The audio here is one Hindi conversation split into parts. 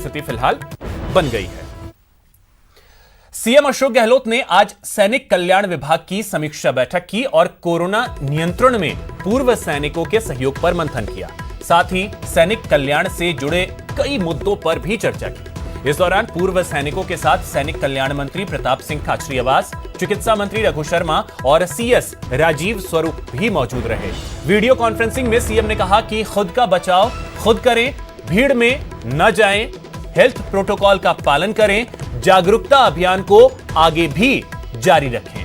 स्थिति फिलहाल बन गई है। सीएम अशोक गहलोत ने आज सैनिक कल्याण विभाग की समीक्षा बैठक की और कोरोना नियंत्रण में पूर्व सैनिकों के सहयोग पर मंथन किया। साथ ही सैनिक कल्याण से जुड़े कई मुद्दों पर भी चर्चा की। इस दौरान पूर्व सैनिकों के साथ सैनिक कल्याण मंत्री प्रताप सिंह खाचरियावास, चिकित्सा मंत्री रघु शर्मा और सीएस राजीव स्वरूप भी मौजूद रहे। वीडियो कॉन्फ्रेंसिंग में सीएम ने कहा कि खुद का बचाव खुद करें, भीड़ में न जाएं, हेल्थ प्रोटोकॉल का पालन करें, जागरूकता अभियान को आगे भी जारी रखें।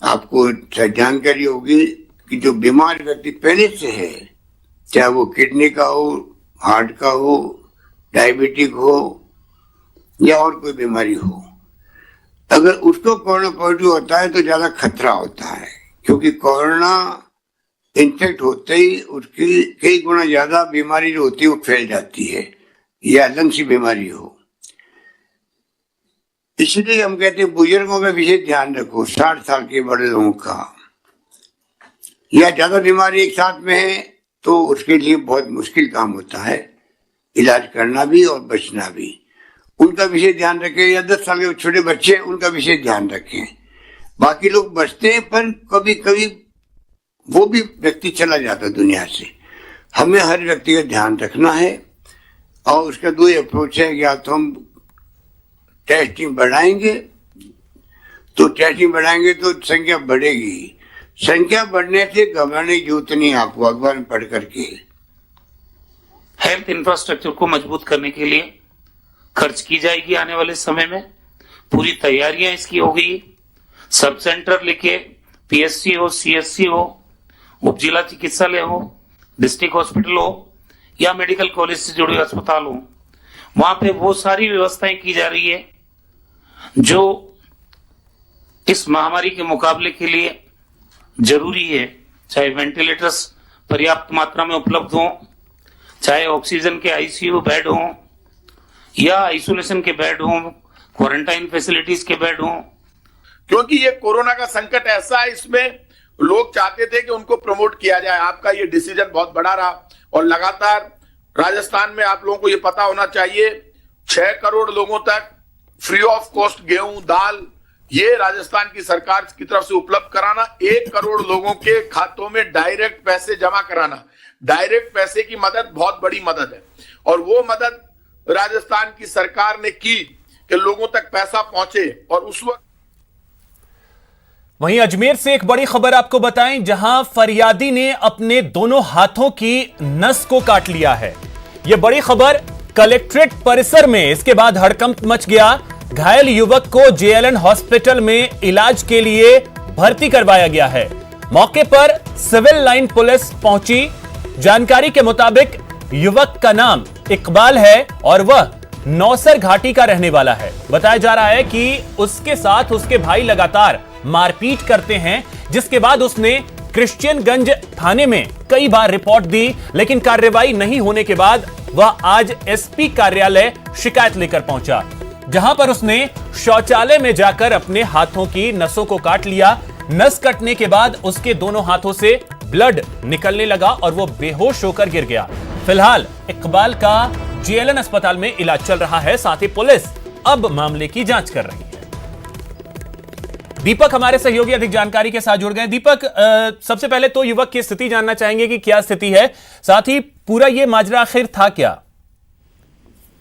आपको जानकारी होगी कि जो बीमार व्यक्ति पहले से है, चाहे वो किडनी का हो, हार्ट का हो, डायबिटिक हो या और कोई बीमारी हो, अगर उसको कोरोना पॉजिटिव होता है तो ज्यादा खतरा होता है, क्योंकि कोरोना इन्फेक्ट होते ही उसकी कई गुना ज्यादा बीमारी जो होती है वो फैल जाती है, या लंग्स की बीमारी हो। इसलिए हम कहते हैं बुजुर्गों का विशेष ध्यान रखो, 60 साल के बड़े लोगों का, या ज्यादा बीमारी एक साथ में है तो उसके लिए बहुत मुश्किल काम होता है, इलाज करना भी और बचना भी। उनका विशेष ध्यान रखें, या 10 साल के छोटे बच्चे उनका विशेष ध्यान रखें। बाकी लोग बचते हैं पर कभी कभी वो भी व्यक्ति चला जाता है दुनिया से। हमें हर व्यक्ति का ध्यान रखना है और उसका दो अप्रोच है, या तो हम टेस्टिंग बढ़ाएंगे तो संख्या बढ़ेगी। संख्या बढ़ने से घबराने की जरूरत नहीं आपको, अखबार में पढ़ करके। हेल्थ इंफ्रास्ट्रक्चर को मजबूत करने के लिए खर्च की जाएगी आने वाले समय में। पूरी तैयारियां इसकी हो गई। सब सेंटर लेके पीएससी हो, सीएससी हो, उप जिला चिकित्सालय हो, डिस्ट्रिक्ट हॉस्पिटल हो या मेडिकल कॉलेज से जुड़े अस्पताल हो, वहां पे वो सारी व्यवस्थाएं की जा रही है जो इस महामारी के मुकाबले के लिए जरूरी है। चाहे वेंटिलेटर्स पर्याप्त मात्रा में उपलब्ध हो, चाहे ऑक्सीजन के आईसीयू बेड हो या आइसोलेशन के बेड हो, क्वारंटाइन फैसिलिटीज के बेड हो। क्योंकि ये कोरोना का संकट ऐसा है, इसमें लोग चाहते थे कि उनको प्रमोट किया जाए। आपका ये डिसीजन बहुत बड़ा रहा और लगातार राजस्थान में आप लोगों को ये पता होना चाहिए 6 करोड़ लोगों तक फ्री ऑफ कॉस्ट गेहूं, दाल ये राजस्थान की सरकार की तरफ से उपलब्ध कराना, 1 करोड़ लोगों के खातों में डायरेक्ट पैसे जमा कराना। डायरेक्ट पैसे की मदद बहुत बड़ी मदद है और वो मदद राजस्थान की सरकार ने की कि लोगों तक पैसा पहुंचे। और उस वक्त वहीं अजमेर से एक बड़ी खबर आपको बताएं, जहां फरियादी ने अपने दोनों हाथों की नस को काट लिया है। यह बड़ी खबर कलेक्ट्रेट परिसर में, इसके बाद हड़कंप मच गया। घायल युवक को जेएलएन हॉस्पिटल में इलाज के लिए भर्ती करवाया गया है। मौके पर सिविल लाइन पुलिस पहुंची। जानकारी के मुताबिक युवक का नाम इकबाल है और वह नौसर घाटी का रहने वाला है। बताया जा रहा है कि उसके साथ उसके भाई लगातार मारपीट करते हैं, जिसके बाद उसने क्रिश्चियनगंज थाने में कई बार रिपोर्ट दी, लेकिन कार्रवाई नहीं होने के बाद वह आज एसपी कार्यालय शिकायत लेकर पहुंचा, जहां पर उसने शौचालय में जाकर अपने हाथों की नसों को काट लिया। नस कटने के बाद उसके दोनों हाथों से ब्लड निकलने लगा और वो बेहोश होकर गिर गया। फिलहाल इकबाल का जेएलएन अस्पताल में इलाज चल रहा है। साथ ही पुलिस अब मामले की जांच कर रही है। दीपक हमारे सहयोगी अधिक जानकारी के साथ जुड़ गए। दीपक, सबसे पहले तो युवक की स्थिति जानना चाहेंगे कि क्या स्थिति है, साथ ही पूरा ये माजरा आखिर था क्या?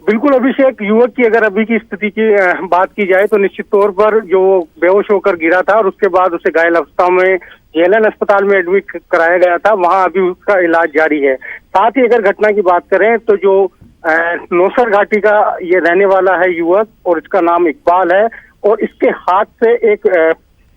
बिल्कुल अभिषेक, युवक की अगर अभी की स्थिति की बात की जाए तो निश्चित तौर पर जो बेहोश होकर गिरा था और उसके बाद उसे घायल अवस्था में जेएलएन अस्पताल में एडमिट कराया गया था, वहां अभी उसका इलाज जारी है। साथ ही अगर घटना की बात करें तो जो नौसर घाटी का ये रहने वाला है युवक और इसका नाम इकबाल है, और इसके हाथ से एक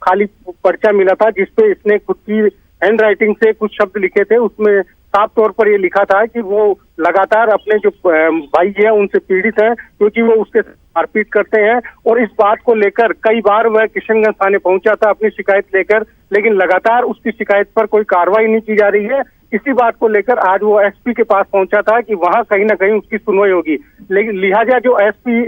खाली पर्चा मिला था जिसपे इसने खुद की हैंड राइटिंग से कुछ शब्द लिखे थे। उसमें साफ तौर पर ये लिखा था कि वो लगातार अपने जो भाई है उनसे पीड़ित है, क्योंकि वो उसके मारपीट करते हैं। और इस बात को लेकर कई बार वह किशनगंज थाने पहुंचा था अपनी शिकायत लेकर, लेकिन लगातार उसकी शिकायत पर कोई कार्रवाई नहीं की जा रही है। इसी बात को लेकर आज वो एसपी के पास पहुंचा था कि वहां कहीं ना कहीं उसकी सुनवाई होगी, लेकिन लिहाजा जो एसपी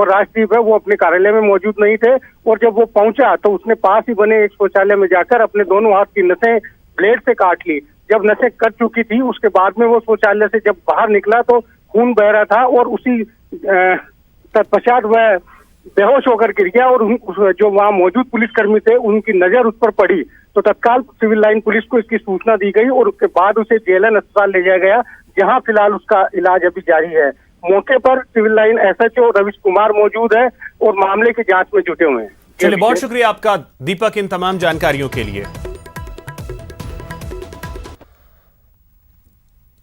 राजदीप है वो अपने कार्यालय में मौजूद नहीं थे। और जब वो पहुंचा तो उसने पास ही बने एक शौचालय में जाकर अपने दोनों हाथ की नसें ब्लेड से काट ली। जब नसें कट चुकी थी, उसके बाद में वो शौचालय से जब बाहर निकला तो खून बह रहा था और उसी तत्पश्चात वह बेहोश होकर गिर गया और जो वहां मौजूद पुलिसकर्मी थे उनकी नजर उस पर पड़ी तो तत्काल सिविल लाइन पुलिस को इसकी सूचना दी गई और उसके बाद उसे जेएलएन अस्पताल ले जाया गया, जहां फिलहाल उसका इलाज अभी जारी है। मौके पर सिविल लाइन एसएचओ रविश कुमार मौजूद है और मामले की जांच में जुटे हुए हैं। चलिए, बहुत शुक्रिया आपका दीपक इन तमाम जानकारियों के लिए।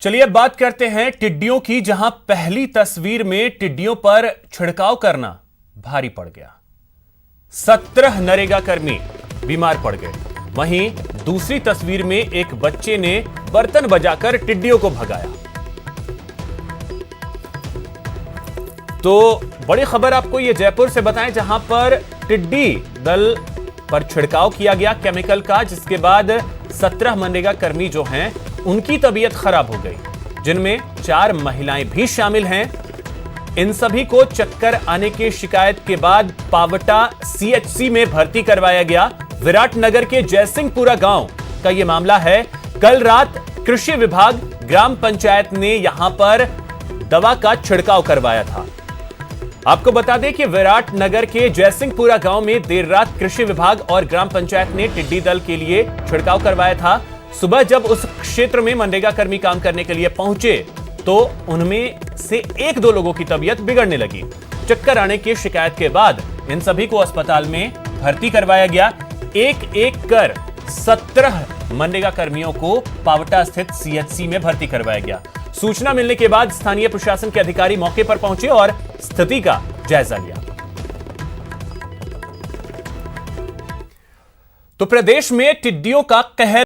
चलिए अब बात करते हैं टिड्डियों की, जहां पहली तस्वीर में टिड्डियों पर छिड़काव करना भारी पड़ गया। 17 नरेगा कर्मी बीमार पड़ गए। वहीं दूसरी तस्वीर में एक बच्चे ने बर्तन बजाकर टिड्डियों को भगाया। तो बड़ी खबर आपको ये जयपुर से बताएं, जहां पर टिड्डी दल पर छिड़काव किया गया केमिकल का, जिसके बाद 17 मनरेगा कर्मी जो हैं उनकी तबीयत खराब हो गई, जिनमें 4 महिलाएं भी शामिल हैं। इन सभी को चक्कर आने की शिकायत के बाद पावटा सीएचसी में भर्ती करवाया गया। विराटनगर के जयसिंहपुरा गांव का यह मामला है। कल रात कृषि विभाग, ग्राम पंचायत ने यहां पर दवा का छिड़काव करवाया था। आपको बता दें कि विराटनगर के जयसिंहपुरा गांव में देर रात कृषि विभाग और ग्राम पंचायत ने टिड्डी दल के लिए छिड़काव करवाया था। सुबह जब उस क्षेत्र में मनरेगा कर्मी काम करने के लिए पहुंचे तो उनमें से 1-2 लोगों की तबीयत बिगड़ने लगी। चक्कर आने की शिकायत के बाद इन सभी को अस्पताल में भर्ती करवाया गया। एक कर 17 मनरेगा कर्मियों को पावटा स्थित सीएचसी में भर्ती करवाया गया। सूचना मिलने के बाद स्थानीय प्रशासन के अधिकारी मौके पर पहुंचे और स्थिति का जायजा लिया। तो प्रदेश में टिड्डियों का कहर